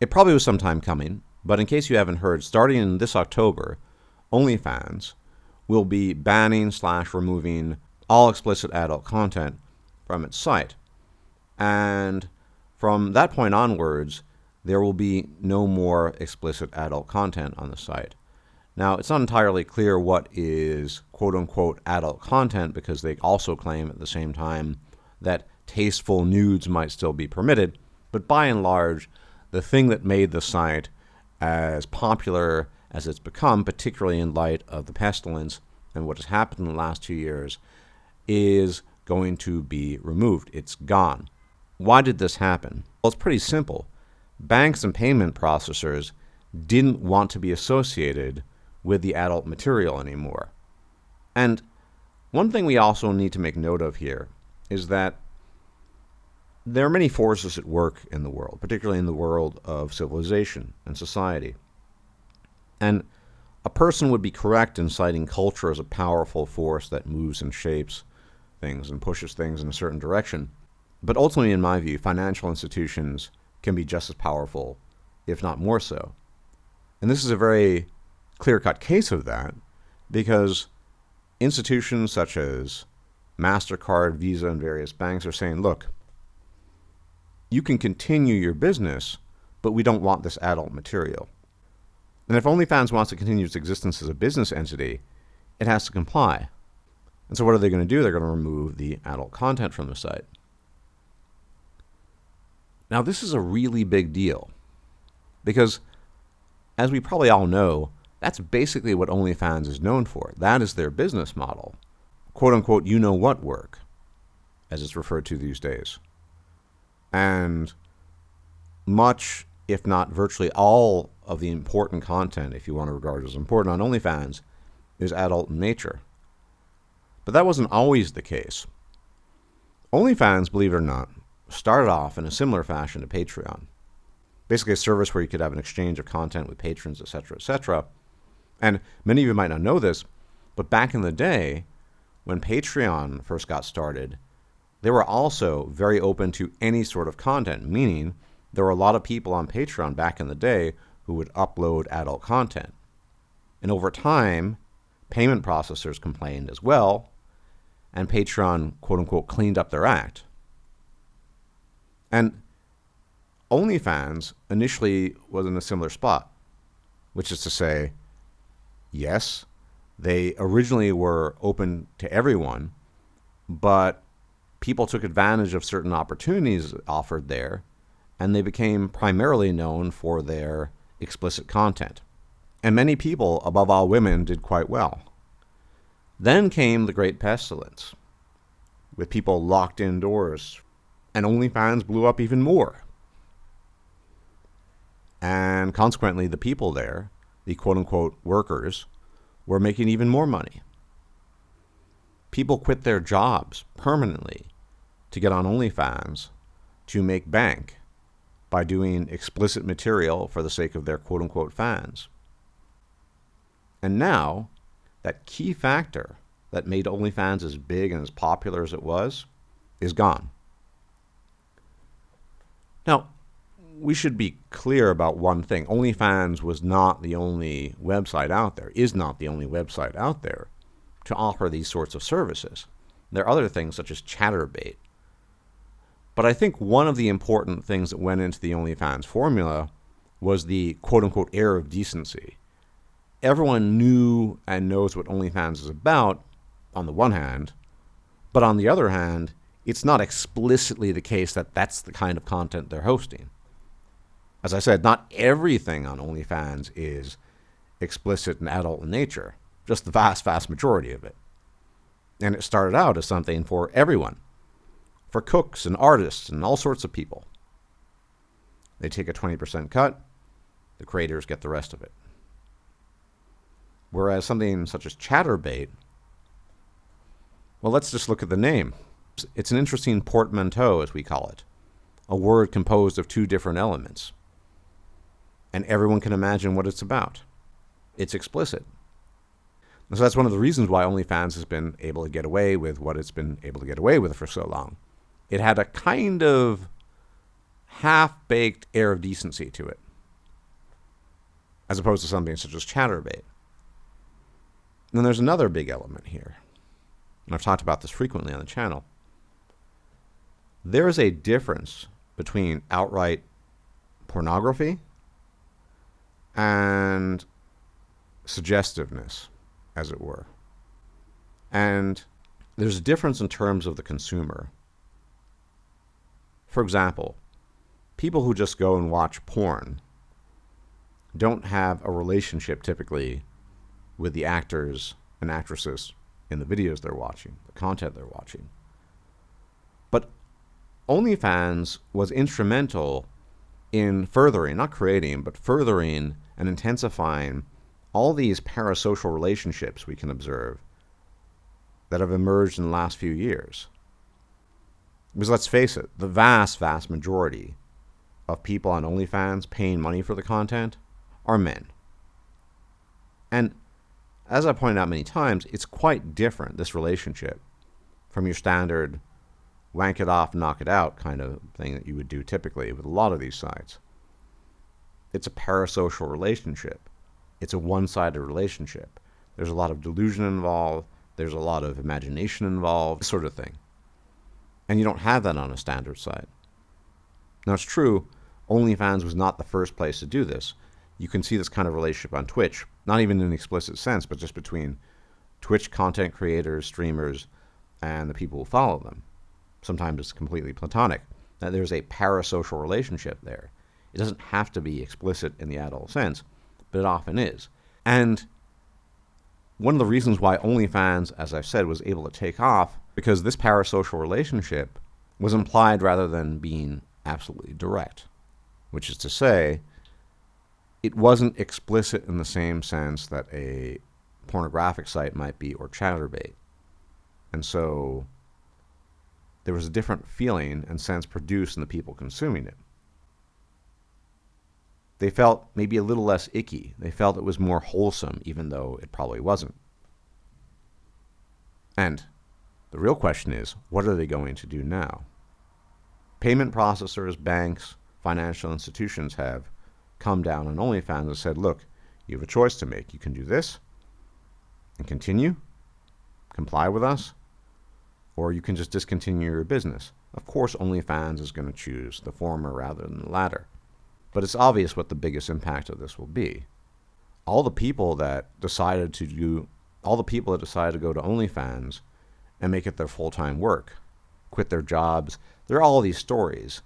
It probably was some time coming, but in case you haven't heard, starting in this October, OnlyFans will be banning/removing all explicit adult content from its site. And from that point onwards, there will be no more explicit adult content on the site. Now, it's not entirely clear what is quote-unquote adult content, because they also claim at the same time that tasteful nudes might still be permitted, but by and large, the thing that made the site as popular as it's become, particularly in light of the pestilence and what has happened in the last 2 years, is going to be removed. It's gone. Why did this happen? Well, it's pretty simple. Banks and payment processors didn't want to be associated with the adult material anymore. And one thing we also need to make note of here is that there are many forces at work in the world, particularly in the world of civilization and society. And a person would be correct in citing culture as a powerful force that moves and shapes things and pushes things in a certain direction. But ultimately, in my view, financial institutions can be just as powerful, if not more so. And this is a very clear-cut case of that, because institutions such as MasterCard, Visa, and various banks are saying, look, you can continue your business, but we don't want this adult material. And if OnlyFans wants to continue its existence as a business entity, it has to comply. And so what are they going to do? They're going to remove the adult content from the site. Now, this is a really big deal, because as we probably all know, that's basically what OnlyFans is known for. That is their business model. Quote-unquote, you-know-what work, as it's referred to these days. And much, if not virtually all, of the important content, if you want to regard it as important, on OnlyFans is adult in nature. But that wasn't always the case. OnlyFans, believe it or not, started off in a similar fashion to Patreon. Basically a service where you could have an exchange of content with patrons, etc., etc. And many of you might not know this, but back in the day, when Patreon first got started, they were also very open to any sort of content, meaning there were a lot of people on Patreon back in the day who would upload adult content. And over time, payment processors complained as well, and Patreon, quote-unquote, cleaned up their act. And OnlyFans initially was in a similar spot, which is to say, yes, they originally were open to everyone, but people took advantage of certain opportunities offered there, and they became primarily known for their explicit content. And many people, above all women, did quite well. Then came the Great Pestilence, with people locked indoors, and OnlyFans blew up even more. And consequently, the people there, the quote-unquote workers, were making even more money. People quit their jobs permanently to get on OnlyFans to make bank by doing explicit material for the sake of their quote-unquote fans. And now, that key factor that made OnlyFans as big and as popular as it was is gone. Now, we should be clear about one thing. OnlyFans was not the only website out there, is not the only website out there to offer these sorts of services. There are other things such as Chatterbait. But I think one of the important things that went into the OnlyFans formula was the quote-unquote air of decency. Everyone knew and knows what OnlyFans is about, on the one hand, but on the other hand, it's not explicitly the case that that's the kind of content they're hosting. As I said, not everything on OnlyFans is explicit and adult in nature, just the vast, vast majority of it. And it started out as something for everyone, for cooks and artists and all sorts of people. They take a 20% cut, the creators get the rest of it. Whereas something such as Chatterbait, well, let's just look at the name. It's an interesting portmanteau, as we call it, a word composed of two different elements. And everyone can imagine what it's about. It's explicit. And so that's one of the reasons why OnlyFans has been able to get away with what it's been able to get away with for so long. It had a kind of half-baked air of decency to it. as opposed to something such as ChatterBait. And then there's another big element here, and I've talked about this frequently on the channel. There is a difference between outright pornography and suggestiveness, as it were. And there's a difference in terms of the consumer. For example, people who just go and watch porn don't have a relationship typically with the actors and actresses in the videos they're watching, the content they're watching. But OnlyFans was instrumental in furthering, not creating, but furthering and intensifying all these parasocial relationships we can observe that have emerged in the last few years. Because let's face it, the vast, vast majority of people on OnlyFans paying money for the content are men. And as I pointed out many times, it's quite different, this relationship, from your standard wank it off, knock it out kind of thing that you would do typically with a lot of these sites. It's a parasocial relationship. It's a one-sided relationship. There's a lot of delusion involved. There's a lot of imagination involved, this sort of thing. And you don't have that on a standard site. Now, it's true, OnlyFans was not the first place to do this. You can see this kind of relationship on Twitch, not even in an explicit sense, but just between Twitch content creators, streamers, and the people who follow them. Sometimes it's completely platonic. Now, there's a parasocial relationship there. It doesn't have to be explicit in the adult sense, but it often is. And one of the reasons why OnlyFans, as I've said, was able to take off, because this parasocial relationship was implied rather than being absolutely direct, which is to say, it wasn't explicit in the same sense that a pornographic site might be, or ChatterBait. And so there was a different feeling and sense produced in the people consuming it. They felt maybe a little less icky. They felt it was more wholesome, even though it probably wasn't. And the real question is, what are they going to do now? Payment processors, banks, financial institutions have come down on OnlyFans and said, look, you have a choice to make. You can do this and continue, comply with us, or you can just discontinue your business. Of course, OnlyFans is going to choose the former rather than the latter. But it's obvious what the biggest impact of this will be. All the people that decided to go to OnlyFans and make it their full-time work, quit their jobs, there are all these stories.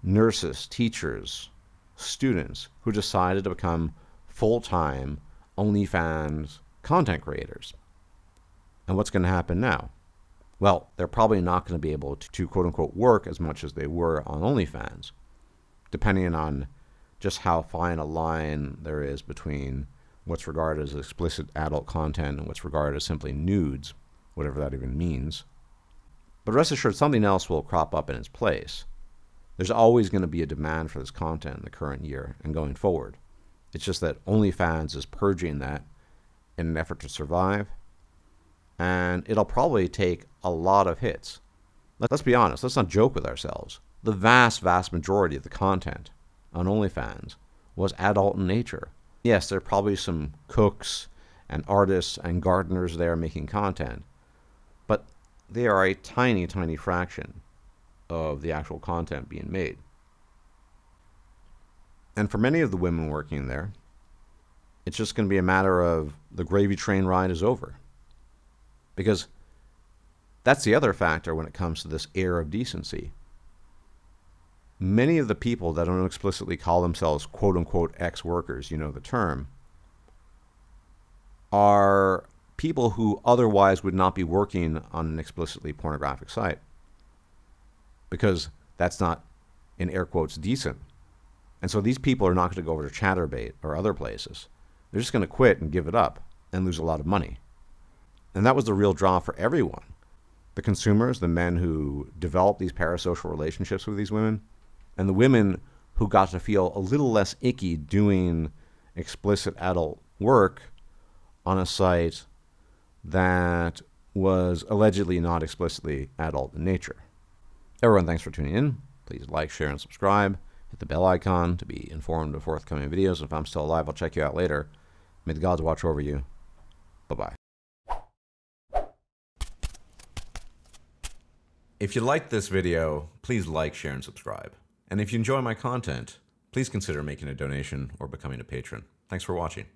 Nurses, teachers, students who decided to become full-time OnlyFans content creators. And what's going to happen now? Well, they're probably not going to be able to quote-unquote work as much as they were on OnlyFans, depending on just how fine a line there is between what's regarded as explicit adult content and what's regarded as simply nudes, whatever that even means. But rest assured, something else will crop up in its place. There's always going to be a demand for this content in the current year and going forward. It's just that OnlyFans is purging that in an effort to survive, and it'll probably take a lot of hits. Let's be honest, let's not joke with ourselves. The vast, vast majority of the content on OnlyFans was adult in nature. Yes, there are probably some cooks and artists and gardeners there making content, but they are a tiny, tiny fraction of the actual content being made. And for many of the women working there, it's just going to be a matter of the gravy train ride is over. Because that's the other factor when it comes to this air of decency. Many of the people that don't explicitly call themselves quote-unquote ex-workers, you know the term, are people who otherwise would not be working on an explicitly pornographic site. Because that's not, in air quotes, decent. And so these people are not going to go over to ChatterBait or other places. They're just going to quit and give it up and lose a lot of money. And that was the real draw for everyone. The consumers, the men who developed these parasocial relationships with these women, and the women who got to feel a little less icky doing explicit adult work on a site that was allegedly not explicitly adult in nature. Everyone, thanks for tuning in. Please like, share, and subscribe. Hit the bell icon to be informed of forthcoming videos. If I'm still alive, I'll check you out later. May the gods watch over you. Bye-bye. If you liked this video, please like, share, and subscribe. And if you enjoy my content, please consider making a donation or becoming a patron. Thanks for watching.